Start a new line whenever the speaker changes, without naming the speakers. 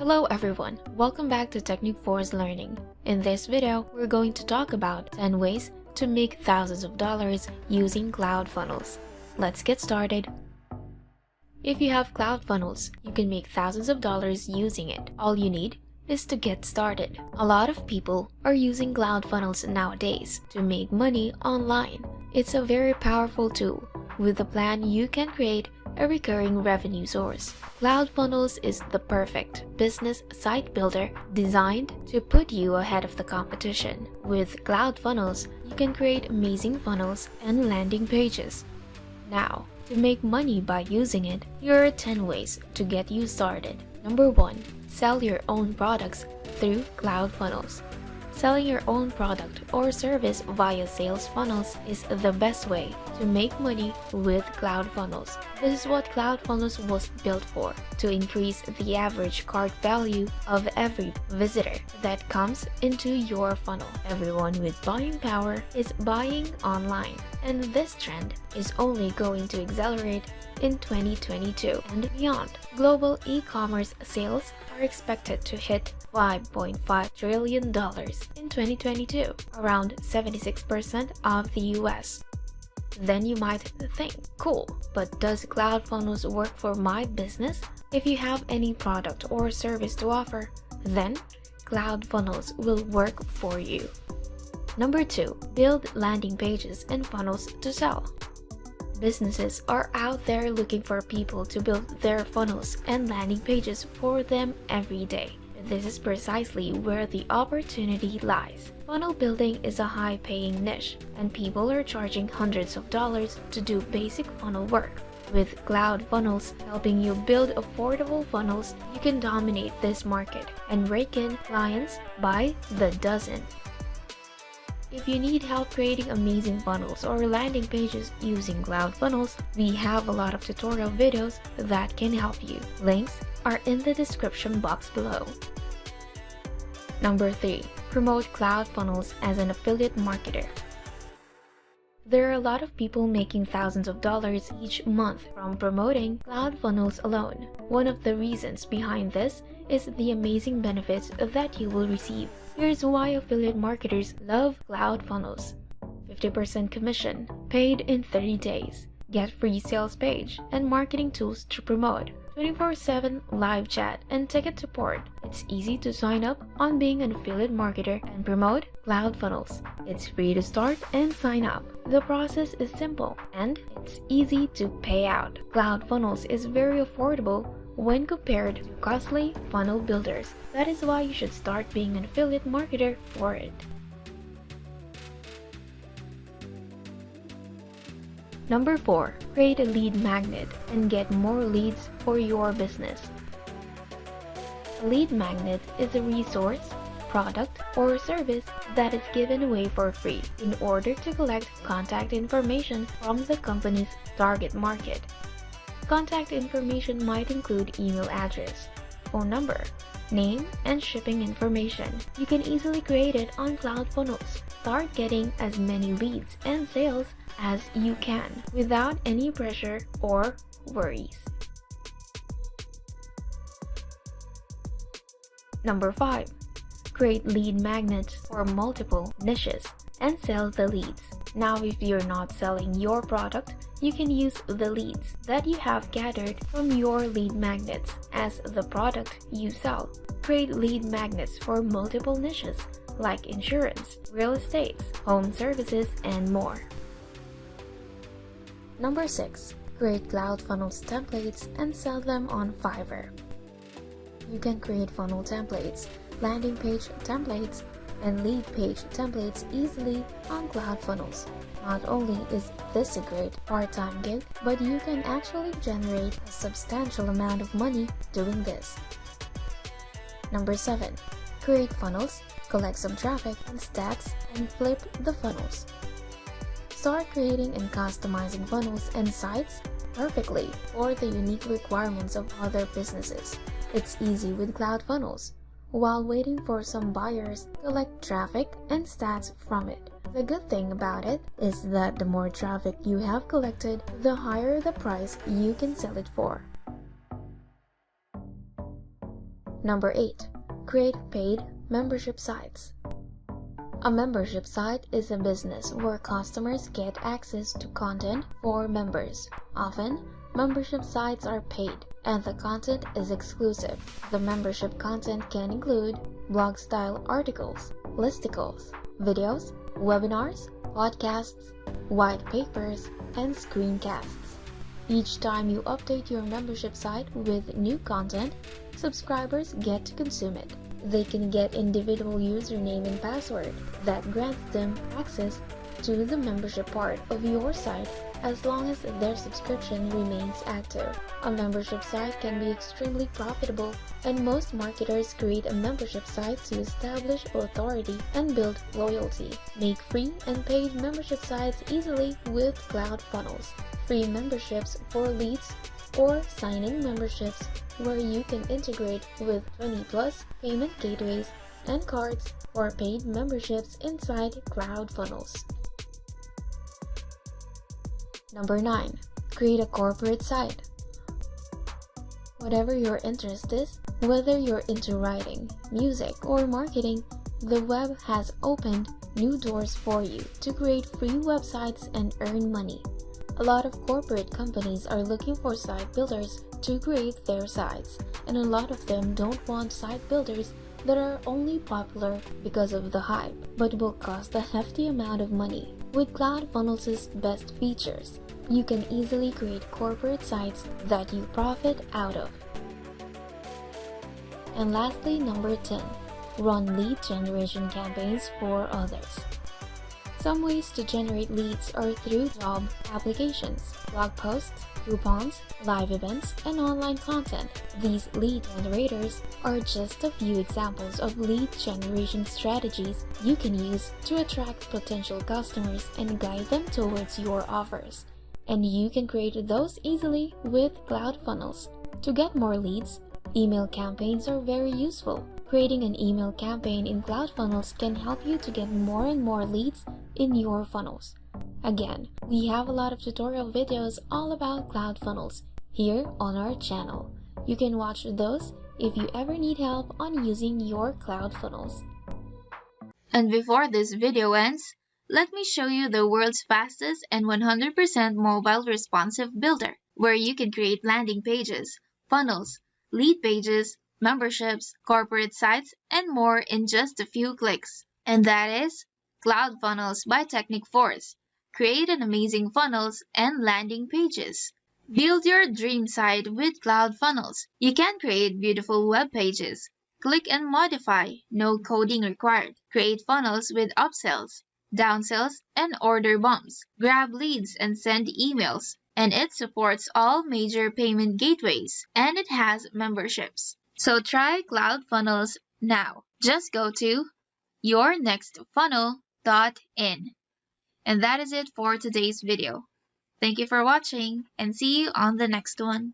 Hello everyone, welcome back to Technique Force Learning. In this video, we're going to talk about 10 ways to make thousands of dollars using CloudFunnels. Let's get started. If you have CloudFunnels, you can make thousands of dollars using it. All you need is to get started. A lot of people are using CloudFunnels nowadays to make money online. It's a very powerful tool. With the plan, you can create a recurring revenue source. CloudFunnels is the perfect business site builder designed to put you ahead of the competition. With CloudFunnels, you can create amazing funnels and landing pages. Now, to make money by using it, here are 10 ways to get you started. Number 1. Sell your own products through CloudFunnels. Selling your own product or service via sales funnels is the best way to make money with CloudFunnels. This is what CloudFunnels was built for, to increase the average cart value of every visitor that comes into your funnel. Everyone with buying power is buying online, and this trend is only going to accelerate in 2022 and beyond. Global e-commerce sales are expected to hit $5.5 trillion in 2022, around 76% of the US. Then you might think, cool, but does CloudFunnels work for my business? If you have any product or service to offer, then CloudFunnels will work for you. Number 2. Build landing pages and funnels to sell. Businesses are out there looking for people to build their funnels and landing pages for them every day. This is precisely where the opportunity lies. Funnel building is a high-paying niche, and people are charging hundreds of dollars to do basic funnel work. With CloudFunnels helping you build affordable funnels, you can dominate this market and rake in clients by the dozen. If you need help creating amazing funnels or landing pages using CloudFunnels, we have a lot of tutorial videos that can help you. Links are in the description box below. Number 3. Promote CloudFunnels as an affiliate marketer. There are a lot of people making thousands of dollars each month from promoting CloudFunnels alone. One of the reasons behind this is the amazing benefits that you will receive. Here's why affiliate marketers love CloudFunnels. 50% commission, paid in 30 days, get free sales page and marketing tools to promote, 24/7 live chat and ticket support. It's easy to sign up on being an affiliate marketer and promote CloudFunnels. It's free to start and sign up. The process is simple and it's easy to pay out. CloudFunnels is very affordable when compared to costly funnel builders. That is why you should start being an affiliate marketer for it. Number 4. Create a lead magnet and get more leads for your business. A lead magnet is a resource, product, or service that is given away for free in order to collect contact information from the company's target market. Contact information might include email address, phone number, name, and shipping information. You can easily create it on CloudFunnels. Start getting as many leads and sales as you can without any pressure or worries. Number 5. Create lead magnets for multiple niches and sell the leads. Now, if you're not selling your product, you can use the leads that you have gathered from your lead magnets as the product you sell. Create lead magnets for multiple niches like insurance, real estate, home services, and more. Number 6. Create CloudFunnels templates and sell them on Fiverr. You can create funnel templates, landing page templates, and lead page templates easily on CloudFunnels. Not only is this a great part-time gig, but you can actually generate a substantial amount of money doing this. Number 7. Create funnels, collect some traffic and stats, and flip the funnels. Start creating and customizing funnels and sites perfectly for the unique requirements of other businesses. It's easy with CloudFunnels, while waiting for some buyers to collect traffic and stats from it. The good thing about it is that the more traffic you have collected, the higher the price you can sell it for. Number 8. Create paid membership sites. A membership site is a business where customers get access to content for members. Often, membership sites are paid, and the content is exclusive. The membership content can include blog-style articles, listicles, videos, webinars, podcasts, white papers, and screencasts. Each time you update your membership site with new content, subscribers get to consume it. They can get individual username and password that grants them access to the membership part of your site as long as their subscription remains active. A membership site can be extremely profitable, and most marketers create a membership site to establish authority and build loyalty. Make free and paid membership sites easily with CloudFunnels. Free memberships for leads or sign-in memberships where you can integrate with 20+ payment gateways and cards for paid memberships inside CloudFunnels. Number 9. Create a corporate site. Whatever your interest is, whether you're into writing, music, or marketing, the web has opened new doors for you to create free websites and earn money. A lot of corporate companies are looking for site builders to create their sites, and a lot of them don't want site builders that are only popular because of the hype, but will cost a hefty amount of money. With CloudFunnels' best features, you can easily create corporate sites that you profit out of. And lastly, number 10. Run lead generation campaigns for others. Some ways to generate leads are through job applications, blog posts, coupons, live events, and online content. These lead generators are just a few examples of lead generation strategies you can use to attract potential customers and guide them towards your offers. And you can create those easily with CloudFunnels. To get more leads, email campaigns are very useful. Creating an email campaign in CloudFunnels can help you to get more and more leads in your funnels. Again, we have a lot of tutorial videos all about CloudFunnels here on our channel. You can watch those if you ever need help on using your CloudFunnels.
And before this video ends, let me show you the world's fastest and 100% mobile responsive builder, where you can create landing pages, funnels, lead pages, memberships, corporate sites, and more in just a few clicks. And that is CloudFunnels by Technic4. Create an amazing funnels and landing pages. Build your dream site with CloudFunnels. You can create beautiful web pages. Click and modify, no coding required. Create funnels with upsells, downsells, and order bumps. Grab leads and send emails. And it supports all major payment gateways. And it has memberships. So try CloudFunnels now. Just go to yournextfunnel.in. And that is it for today's video. Thank you for watching and see you on the next one.